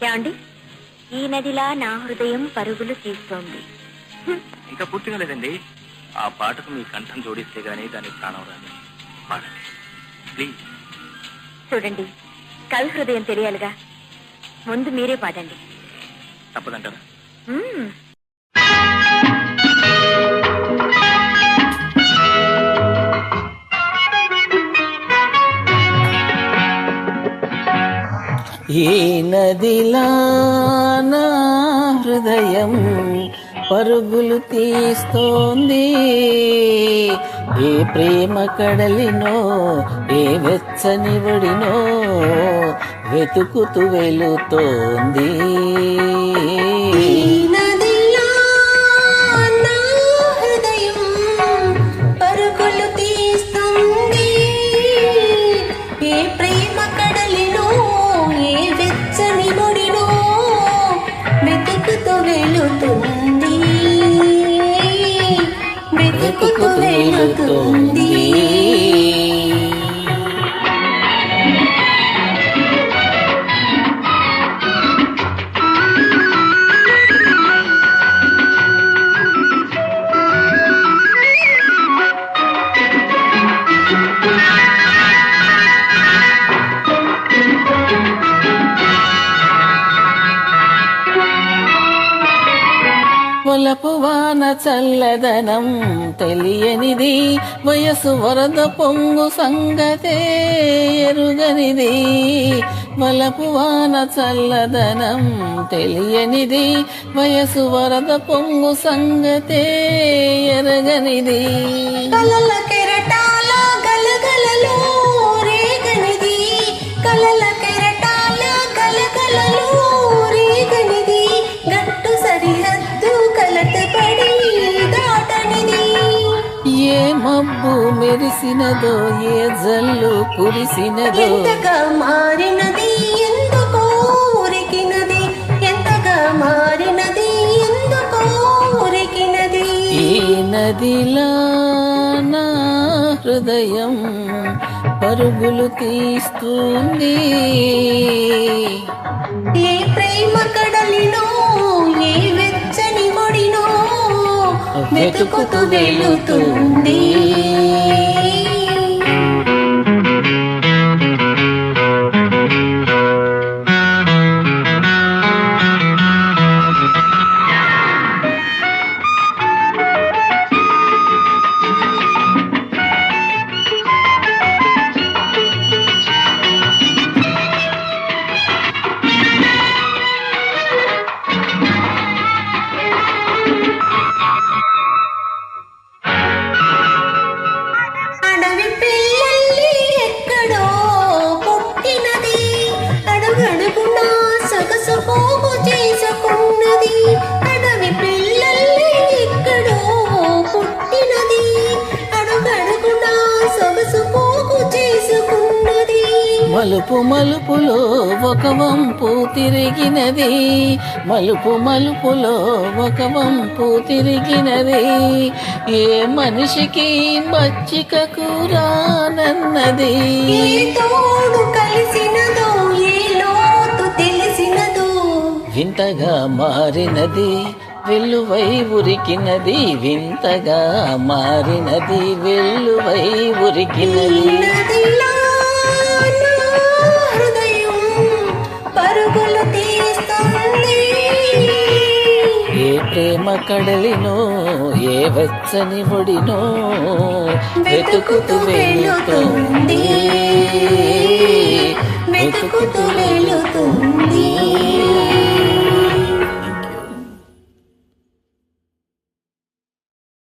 ఏమండి, ఈ నదిలా నా హృదయం పరుగులు తీస్తోంది. ఇంకా పూర్తిగా లేదండి. ఆ పాటకు మీ కంఠం జోడిస్తే గానీ దాని ప్రాణం రాదు. పాడండి ప్లీజ్. చూడండి, కవి హృదయం తెలియాలిగా. ముందు మీరే పాడండి. తప్పదంటారా? ఈ నదిలా నా హృదయం పరుగులు తీస్తోంది. ఏ ప్రేమ కడలినో ఏ వెచ్చని ఒడినో వెతుకుతూ వెళుతోంది. వెతుకుతూ వెళుతోంది. వలపు వాన చల్లదనం తెలియనిది, వయసు వరద పొంగు సంగతే ఎరుగనిది. వలపు వాన చల్లదనం తెలియనిది, వయసు వరద పొంగు సంగతే ఎరగనిది. కలల కెరటాల గలగలలో రేగనిది, కలల కెరటాల గలగలలో రేగనిది. గట్టు సరిహద్దు కలటపడి దాటనిది. ఏ మబ్బు మెరిసినదో ఏ జల్లు కురిసినదో, ఎంతగా మారినది ఎందుకో ఉరికినది, ఎంతగా మారినది ఎందుకో ఉరికినది. ఈ నదిలా నా హృదయం పరుగులు తీస్తుంది. ఏ ప్రేమ కడలినో ఏ వెచ్చని ఒడినో వెతుకుతూ వెళుతుంది. అడవి పిల్లల్లి ఎక్కడో పుట్టినది, అడుగడుగునా సొగసు పోగు చేసుకున్నది. అడవి పిల్లల్లి ఎక్కడో పుట్టినది, అడుగడుగునా సొగసు పోగు చేసుకున్నది. మలుపు మలుపులో ఒక వంపు తిరిగినది, మలుపు మలుపులో ఒక వంపు తిరిగినది. ఏ మనిషికి మచ్చిక కూరానన్నది. ఏ తోడు కలిసినదో ఏ లోతు తెలిసినదో, వింతగా మారినది వెల్లువై ఉరికినది, వింతగా మారినది వెల్లువై ఉరికినది. నదిలా నా హృదయం పరుగులు తీస్తుంది. ఏ ప్రేమ కడలినో ఏ వెచ్చని ఒడినో వెతుకుతూ వెళుతోంది. వెతుకుతూ వెళుతుంది.